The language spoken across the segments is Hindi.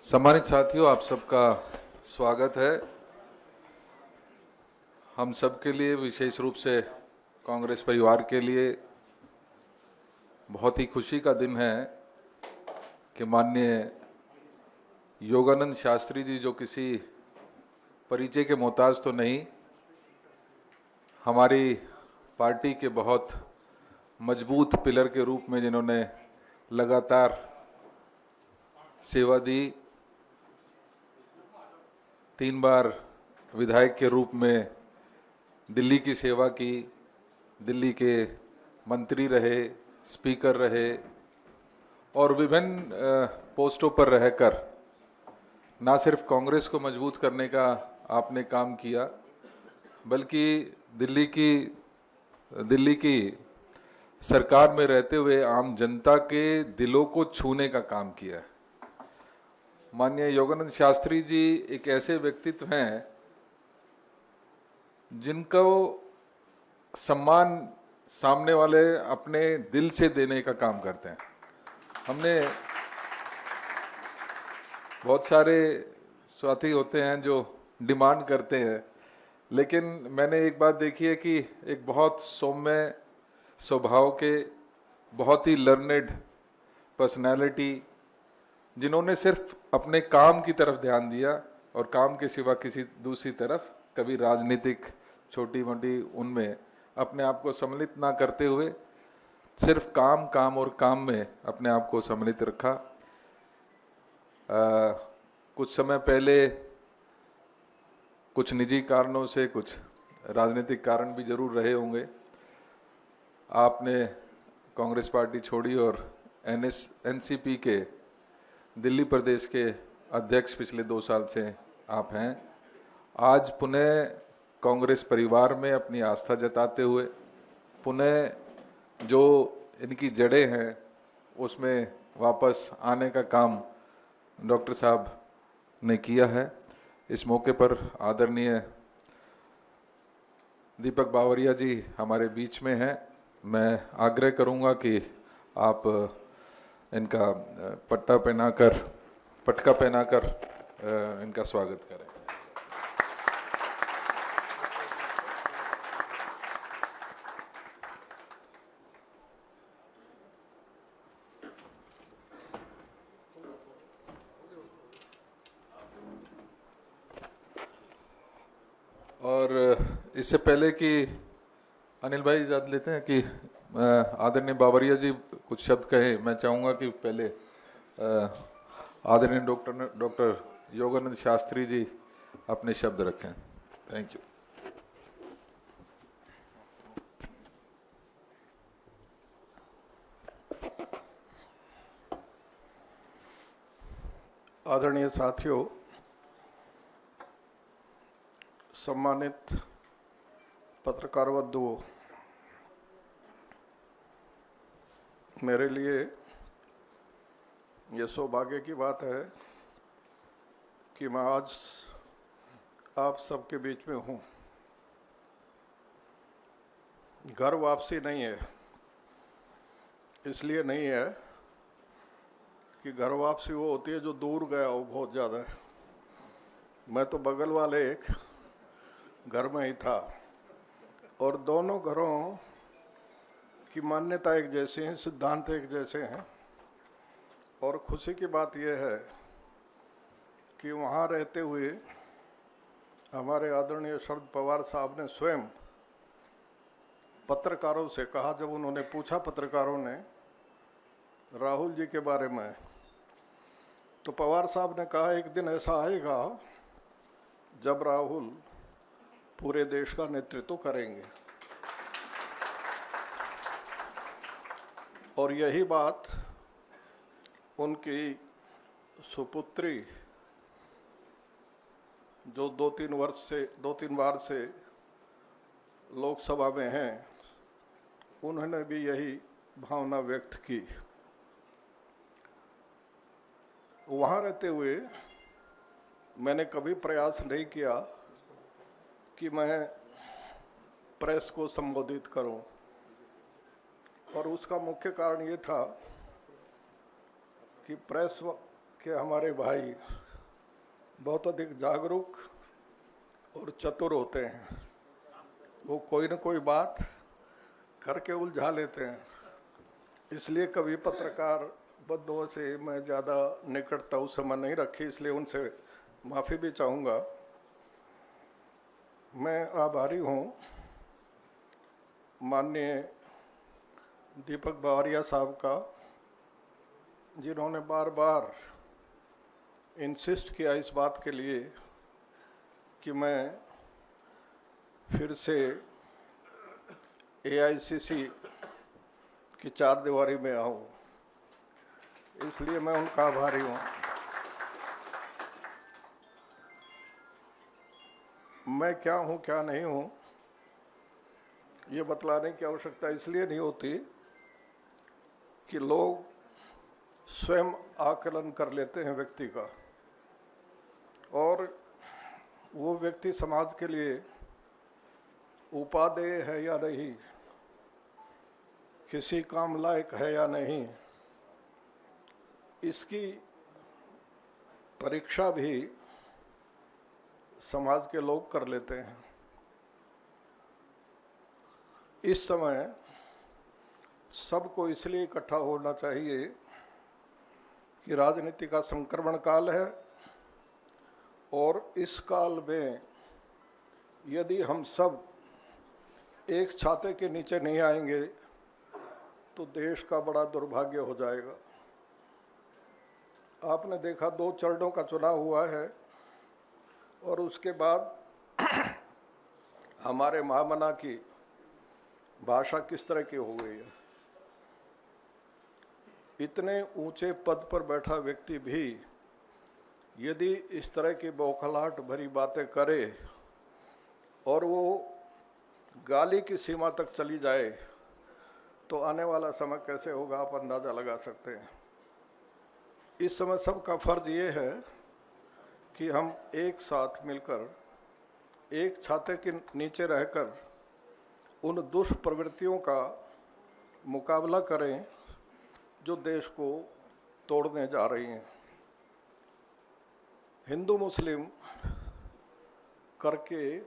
सम्मानित साथियों, आप सबका स्वागत है। हम सब के लिए, विशेष रूप से कांग्रेस परिवार के लिए बहुत ही खुशी का दिन है कि माननीय योगानंद शास्त्री जी, जो किसी परिचय के मोहताज तो नहीं, हमारी पार्टी के बहुत मजबूत पिलर के रूप में जिन्होंने लगातार सेवा दी, 3 बार विधायक के रूप में दिल्ली की सेवा की, दिल्ली के मंत्री रहे, स्पीकर रहे और विभिन्न पोस्टों पर रहकर ना सिर्फ कांग्रेस को मजबूत करने का आपने काम किया, बल्कि दिल्ली की सरकार में रहते हुए आम जनता के दिलों को छूने का काम किया है। माननीय योगानंद शास्त्री जी एक ऐसे व्यक्तित्व हैं जिनको सम्मान सामने वाले अपने दिल से देने का काम करते हैं। हमने बहुत सारे साथी होते हैं जो डिमांड करते हैं, लेकिन मैंने एक बात देखी है कि एक बहुत सौम्य स्वभाव के, बहुत ही लर्नेड पर्सनैलिटी, जिन्होंने सिर्फ अपने काम की तरफ ध्यान दिया और काम के सिवा किसी दूसरी तरफ कभी राजनीतिक छोटी मोटी उनमें अपने आप को सम्मिलित ना करते हुए सिर्फ काम काम और काम में अपने आप को सम्मिलित रखा। कुछ समय पहले कुछ निजी कारणों से, कुछ राजनीतिक कारण भी जरूर रहे होंगे, आपने कांग्रेस पार्टी छोड़ी और एनसीपी के दिल्ली प्रदेश के अध्यक्ष पिछले 2 साल से आप हैं। आज पुनः कांग्रेस परिवार में अपनी आस्था जताते हुए पुनः जो इनकी जड़ें हैं उसमें वापस आने का काम डॉक्टर साहब ने किया है। इस मौके पर आदरणीय दीपक बावरिया जी हमारे बीच में हैं। मैं आग्रह करूंगा कि आप इनका पटका पहनाकर इनका स्वागत करें। और इससे पहले कि अनिल भाई इजाज़त लेते हैं कि आदरणीय बावरिया जी कुछ शब्द कहें, मैं चाहूँगा कि पहले आदरणीय डॉक्टर योगानंद शास्त्री जी अपने शब्द रखें। Thank you. आदरणीय साथियों, सम्मानित पत्रकार बंधुओं, मेरे लिए ये सौभाग्य की बात है कि मैं आज आप सबके बीच में हूँ। घर वापसी नहीं है, इसलिए नहीं है कि घर वापसी वो होती है जो दूर गया हो बहुत ज़्यादा है। मैं तो बगल वाले एक घर में ही था और दोनों घरों की मान्यता एक जैसी है, सिद्धांत एक जैसे हैं। और खुशी की बात यह है कि वहाँ रहते हुए हमारे आदरणीय शरद पवार साहब ने स्वयं पत्रकारों से कहा, जब उन्होंने पूछा पत्रकारों ने राहुल जी के बारे में, तो पवार साहब ने कहा एक दिन ऐसा आएगा जब राहुल पूरे देश का नेतृत्व करेंगे। और यही बात उनकी सुपुत्री, जो 2-3 बार से लोकसभा में हैं, उन्होंने भी यही भावना व्यक्त की। वहाँ रहते हुए मैंने कभी प्रयास नहीं किया कि मैं प्रेस को संबोधित करूं, और उसका मुख्य कारण ये था कि प्रेस कि हमारे भाई बहुत अधिक जागरूक और चतुर होते हैं। वो कोई न कोई बात करके उलझा लेते हैं, इसलिए कभी पत्रकार बंधुओं से मैं ज़्यादा निकटता उस समय नहीं रखी, इसलिए उनसे माफ़ी भी चाहूँगा। मैं आभारी हूँ माननीय दीपक बावरिया साहब का, जिन्होंने बार बार इंसिस्ट किया इस बात के लिए कि मैं फिर से AICC की चार दीवारी में आऊं, इसलिए मैं उनका आभारी हूं। मैं क्या हूं क्या नहीं हूं ये बतलाने की आवश्यकता इसलिए नहीं होती कि लोग स्वयं आकलन कर लेते हैं व्यक्ति का, और वो व्यक्ति समाज के लिए उपादेय है या नहीं, किसी काम लायक है या नहीं, इसकी परीक्षा भी समाज के लोग कर लेते हैं। इस समय सबको इसलिए इकट्ठा होना चाहिए कि राजनीति का संक्रमण काल है, और इस काल में यदि हम सब एक छाते के नीचे नहीं आएंगे तो देश का बड़ा दुर्भाग्य हो जाएगा। आपने देखा 2 चरणों का चुनाव हुआ है, और उसके बाद हमारे महामना की भाषा किस तरह की हो गई है। इतने ऊंचे पद पर बैठा व्यक्ति भी यदि इस तरह की बौखलाहट भरी बातें करे और वो गाली की सीमा तक चली जाए, तो आने वाला समय कैसे होगा आप अंदाज़ा लगा सकते हैं। इस समय सबका फर्ज ये है कि हम एक साथ मिलकर एक छाते के नीचे रहकर उन दुष्प्रवृत्तियों का मुकाबला करें जो देश को तोड़ने जा रही हैं। हिंदू मुस्लिम करके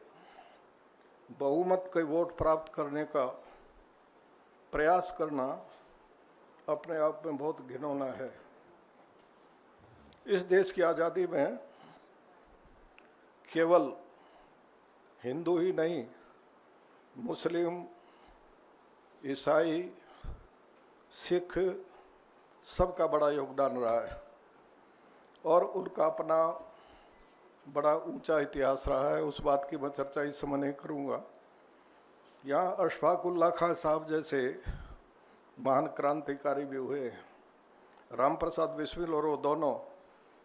बहुमत के वोट प्राप्त करने का प्रयास करना अपने आप में बहुत घिनौना है। इस देश की आज़ादी में केवल हिंदू ही नहीं, मुस्लिम, ईसाई, सिख सबका बड़ा योगदान रहा है, और उनका अपना बड़ा ऊंचा इतिहास रहा है। उस बात की मैं चर्चा इस समय नहीं करूँगा। यहाँ अशफाक उल्लाह खां साहब जैसे महान क्रांतिकारी भी हुए, राम प्रसाद बिस्मिल और वो दोनों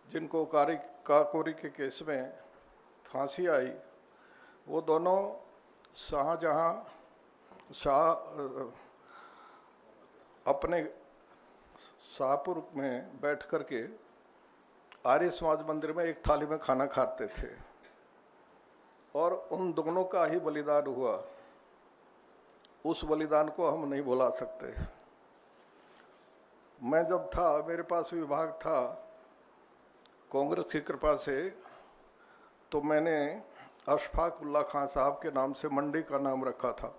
जिनको काकोरी के केस में फांसी आई, वो दोनों अपने शाहपुर में बैठ कर के आर्य समाज मंदिर में एक थाली में खाना खाते थे, और उन दोनों का ही बलिदान हुआ। उस बलिदान को हम नहीं भुला सकते। मैं जब था, मेरे पास विभाग था कांग्रेस की कृपा से, तो मैंने अशफाक उल्लाह खां साहब के नाम से मंडी का नाम रखा था,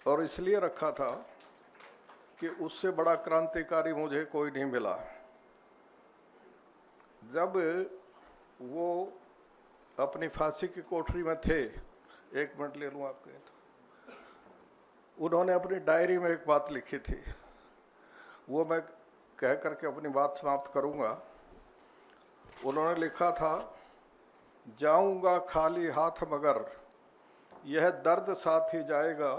और इसलिए रखा था कि उससे बड़ा क्रांतिकारी मुझे कोई नहीं मिला। जब वो अपनी फांसी की कोठरी में थे, 1 मिनट ले लूँ आपके, तो उन्होंने अपनी डायरी में एक बात लिखी थी, वो मैं कह करके अपनी बात समाप्त करूँगा। उन्होंने लिखा था, जाऊँगा खाली हाथ मगर यह दर्द साथ ही जाएगा,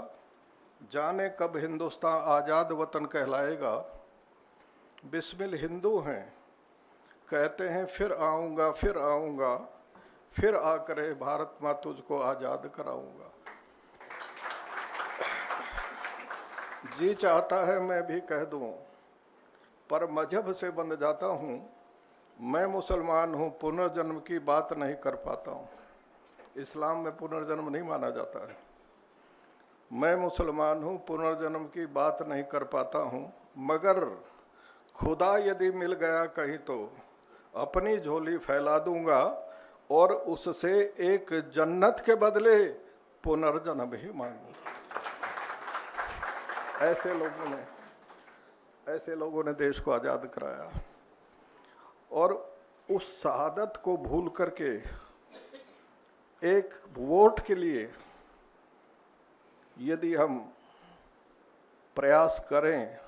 जाने कब हिंदुस्तान आज़ाद वतन कहलाएगा। बिस्मिल हिंदू हैं कहते हैं फिर आऊँगा, फिर आकर भारत माँ तुझको आज़ाद कराऊँगा। जी चाहता है मैं भी कह दूँ, पर मजहब से बंध जाता हूँ। मैं मुसलमान हूँ, पुनर्जन्म की बात नहीं कर पाता हूँ। इस्लाम में पुनर्जन्म नहीं माना जाता है। मैं मुसलमान हूँ, पुनर्जन्म की बात नहीं कर पाता हूँ, मगर खुदा यदि मिल गया कहीं तो अपनी झोली फैला दूंगा और उससे एक जन्नत के बदले पुनर्जन्म ही मांगूंगा। ऐसे लोगों ने देश को आजाद कराया। और उस शहादत को भूल करके एक वोट के लिए यदि हम प्रयास करें,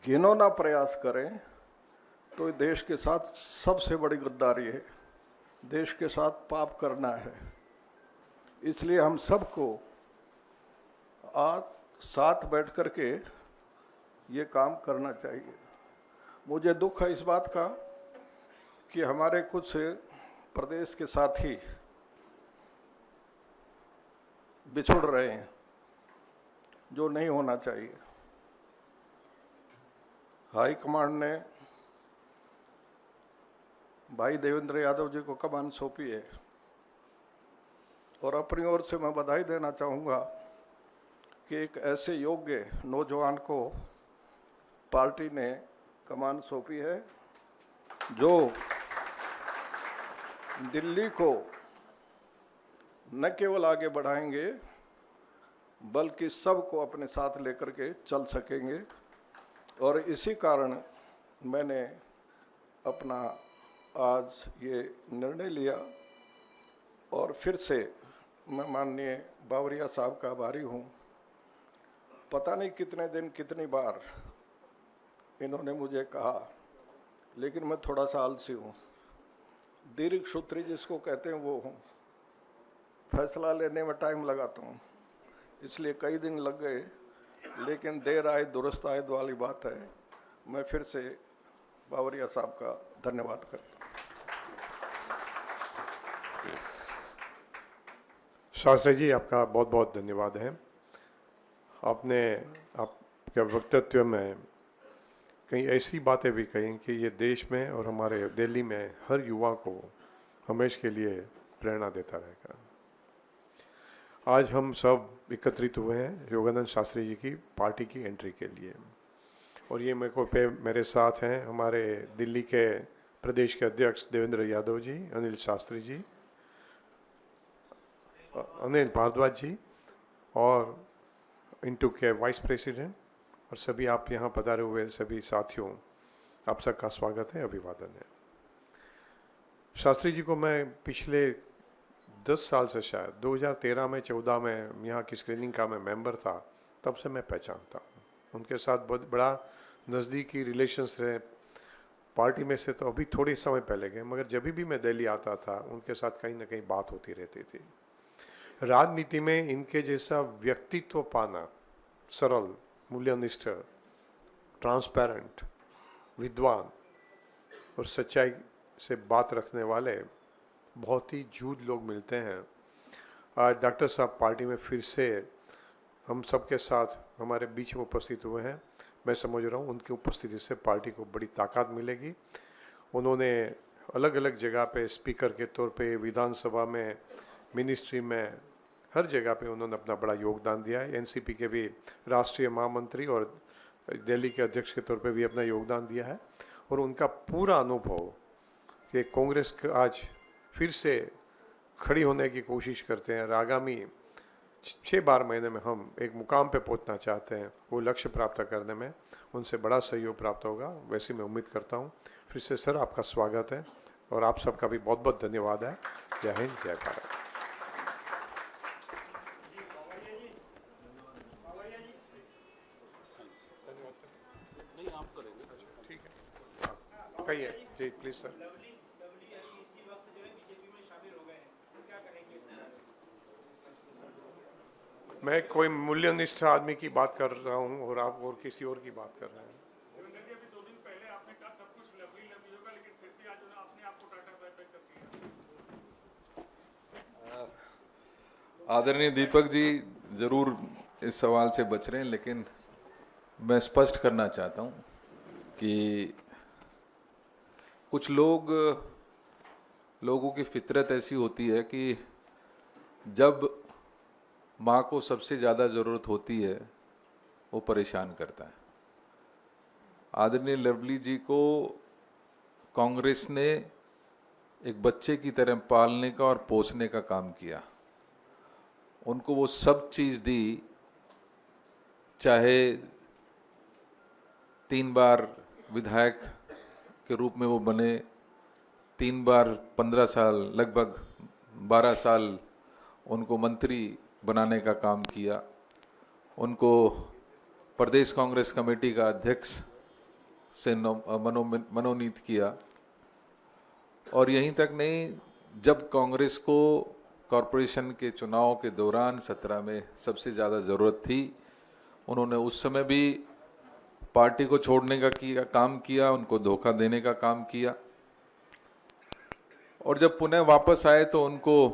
घिनौना प्रयास करें, तो देश के साथ सबसे बड़ी गद्दारी है, देश के साथ पाप करना है। इसलिए हम सबको आज साथ बैठ करके ये काम करना चाहिए। मुझे दुख है इस बात का कि हमारे कुछ प्रदेश के साथी बिछुड़ रहे हैं, जो नहीं होना चाहिए। हाईकमांड ने भाई देवेंद्र यादव जी को कमान सौंपी है और अपनी ओर से मैं बधाई देना चाहूँगा कि एक ऐसे योग्य नौजवान को पार्टी ने कमान सौंपी है जो दिल्ली को न केवल आगे बढ़ाएंगे बल्कि सबको अपने साथ लेकर के चल सकेंगे। और इसी कारण मैंने अपना आज ये निर्णय लिया और फिर से मैं माननीय बावरिया साहब का आभारी हूँ। पता नहीं कितने दिन कितनी बार इन्होंने मुझे कहा, लेकिन मैं थोड़ा सा आलसी हूँ, दीर्घ सूत्री जिसको कहते हैं वो हूँ, फैसला लेने में टाइम लगाता हूँ, इसलिए कई दिन लग गए, लेकिन देर आए दुरुस्त आए वाली बात है। मैं फिर से बावरिया साहब का धन्यवाद करता हूँ। शास्त्री जी, आपका बहुत बहुत धन्यवाद है। आपने आपके वक्तव्य में कई ऐसी बातें भी कही कि ये देश में और हमारे दिल्ली में हर युवा को हमेशा के लिए प्रेरणा देता रहेगा। आज हम सब एकत्रित हुए हैं योगानंद शास्त्री जी की पार्टी की एंट्री के लिए, और ये मेरे साथ हैं हमारे दिल्ली के प्रदेश के अध्यक्ष देवेंद्र यादव जी, अनिल शास्त्री जी, अनिल भारद्वाज जी, और इंटू के वाइस प्रेसिडेंट, और सभी आप यहाँ पधारे हुए सभी साथियों, आप सबका स्वागत है, अभिवादन है। शास्त्री जी को मैं पिछले 10 साल से, शायद 2013 में 14 में यहाँ की स्क्रीनिंग का मैं मेंबर था, तब से मैं पहचानता हूँ। उनके साथ बहुत बड़ा नज़दीकी रिलेशंस रहे। पार्टी में से तो अभी थोड़ी समय पहले गए, मगर जब भी मैं दिल्ली आता था उनके साथ कहीं ना कहीं बात होती रहती थी। राजनीति में इनके जैसा व्यक्तित्व पाना, सरल, मूल्यनिष्ठ, ट्रांसपेरेंट, विद्वान और सच्चाई से बात रखने वाले बहुत ही जूद लोग मिलते हैं। आज डॉक्टर साहब पार्टी में फिर से हम सबके साथ हमारे बीच में उपस्थित हुए हैं। मैं समझ रहा हूँ उनकी उपस्थिति से पार्टी को बड़ी ताकत मिलेगी। उन्होंने अलग अलग जगह पे स्पीकर के तौर पे, विधानसभा में, मिनिस्ट्री में, हर जगह पे उन्होंने अपना बड़ा योगदान दिया है। एनसीपी के भी राष्ट्रीय महामंत्री और दिल्ली के अध्यक्ष के तौर पे भी अपना योगदान दिया है। और उनका पूरा अनुभव कि कांग्रेस आज फिर से खड़ी होने की कोशिश करते हैं, आगामी 6-12 महीने में हम एक मुकाम पे पहुंचना चाहते हैं, वो लक्ष्य प्राप्त करने में उनसे बड़ा सहयोग प्राप्त होगा, वैसे मैं उम्मीद करता हूं। फिर से सर आपका स्वागत है और आप सबका भी बहुत बहुत धन्यवाद है। जय हिंद, जय भारत। ठीक है, कहिए जी, प्लीज सर। मैं कोई मूल्यनिष्ठ आदमी की बात कर रहा हूं और आप और किसी और की बात कर रहे हैं। आदरणीय दीपक जी जरूर इस सवाल से बच रहे हैं, लेकिन मैं स्पष्ट करना चाहता हूं कि कुछ लोगों की फितरत ऐसी होती है कि जब माँ को सबसे ज़्यादा ज़रूरत होती है वो परेशान करता है। आदरणीय लवली जी को कांग्रेस ने एक बच्चे की तरह पालने का और पोसने का काम किया। उनको वो सब चीज़ दी, चाहे 3 बार विधायक के रूप में वो बने, 3 बार 15 साल, लगभग 12 साल उनको मंत्री बनाने का काम किया, उनको प्रदेश कांग्रेस कमेटी का अध्यक्ष से मनोनीत किया। और यहीं तक नहीं, जब कांग्रेस को कॉरपोरेशन के चुनाव के दौरान 17 में सबसे ज़्यादा ज़रूरत थी, उन्होंने उस समय भी पार्टी को छोड़ने का काम किया, उनको धोखा देने का काम किया। और जब पुनः वापस आए तो उनको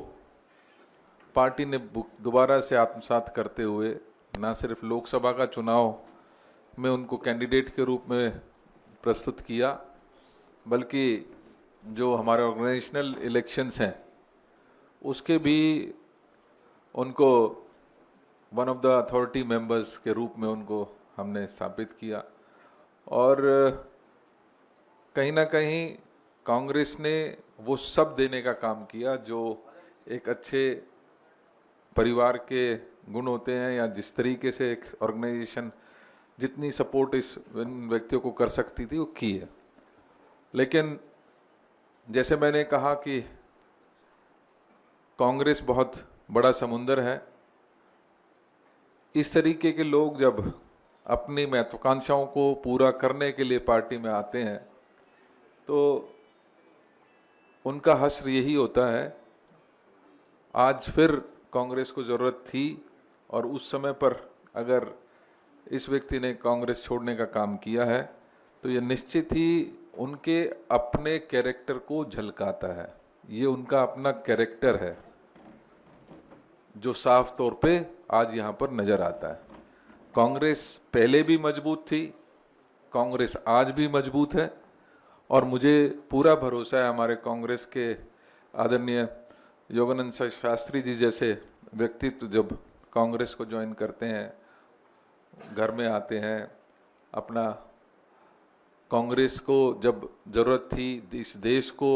पार्टी ने दोबारा से आत्मसात करते हुए न सिर्फ लोकसभा का चुनाव में उनको कैंडिडेट के रूप में प्रस्तुत किया, बल्कि जो हमारे ऑर्गेनाइजेशनल इलेक्शंस हैं उसके भी उनको one of the authority members के रूप में उनको हमने स्थापित किया। और कहीं ना कहीं कांग्रेस ने वो सब देने का काम किया जो एक अच्छे परिवार के गुण होते हैं, या जिस तरीके से एक ऑर्गेनाइजेशन जितनी सपोर्ट इस व्यक्तियों को कर सकती थी वो की है। लेकिन जैसे मैंने कहा कि कांग्रेस बहुत बड़ा समुंदर है। इस तरीके के लोग जब अपनी महत्वाकांक्षाओं को पूरा करने के लिए पार्टी में आते हैं तो उनका हश्र यही होता है। आज फिर कांग्रेस को ज़रूरत थी, और उस समय पर अगर इस व्यक्ति ने कांग्रेस छोड़ने का काम किया है तो ये निश्चित ही उनके अपने कैरेक्टर को झलकाता है। ये उनका अपना कैरेक्टर है जो साफ तौर पे आज यहाँ पर नजर आता है। कांग्रेस पहले भी मजबूत थी, कांग्रेस आज भी मजबूत है, और मुझे पूरा भरोसा है हमारे कांग्रेस के आदरणीय योगानंद शास्त्री जी जैसे व्यक्तित्व जब कांग्रेस को ज्वाइन करते हैं, घर में आते हैं, अपना कांग्रेस को जब ज़रूरत थी, इस देश को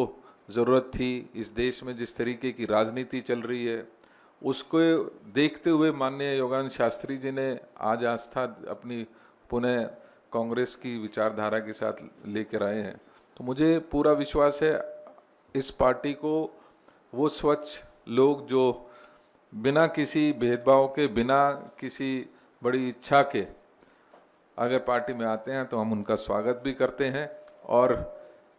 ज़रूरत थी, इस देश में जिस तरीके की राजनीति चल रही है उसको देखते हुए माननीय योगानंद शास्त्री जी ने आज आस्था अपनी पुनः कांग्रेस की विचारधारा के साथ लेकर आए हैं। तो मुझे पूरा विश्वास है इस पार्टी को वो स्वच्छ लोग जो बिना किसी भेदभाव के, बिना किसी बड़ी इच्छा के अगर पार्टी में आते हैं तो हम उनका स्वागत भी करते हैं। और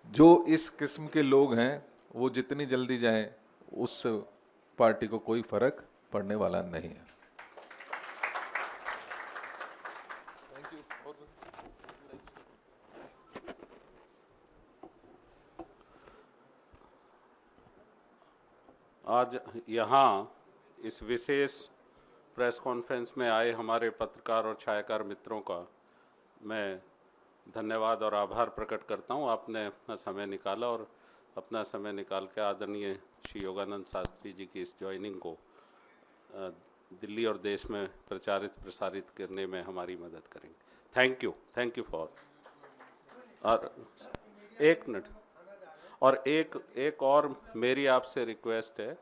जो इस किस्म के लोग हैं वो जितनी जल्दी जाएं उस पार्टी को कोई फर्क पड़ने वाला नहीं है। आज यहाँ इस विशेष प्रेस कॉन्फ्रेंस में आए हमारे पत्रकार और छायाकार मित्रों का मैं धन्यवाद और आभार प्रकट करता हूँ। आपने अपना समय निकाला और अपना समय निकाल के आदरणीय श्री योगानंद शास्त्री जी की इस ज्वाइनिंग को दिल्ली और देश में प्रसारित करने में हमारी मदद करेंगे। Thank you for. और एक मिनट, और एक और मेरी आपसे रिक्वेस्ट है,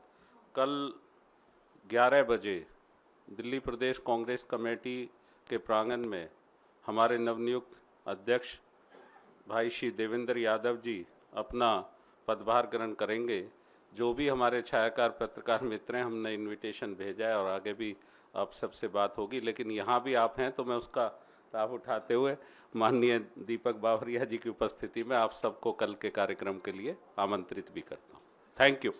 कल 11 बजे दिल्ली प्रदेश कांग्रेस कमेटी के प्रांगण में हमारे नवनियुक्त अध्यक्ष भाई श्री देवेंद्र यादव जी अपना पदभार ग्रहण करेंगे। जो भी हमारे छायाकार पत्रकार मित्र हैं, हमने इनविटेशन भेजा है और आगे भी आप सबसे बात होगी, लेकिन यहाँ भी आप हैं तो मैं उसका लाभ उठाते हुए माननीय दीपक बावरिया जी की उपस्थिति में आप सबको कल के कार्यक्रम के लिए आमंत्रित भी करता हूँ। Thank you.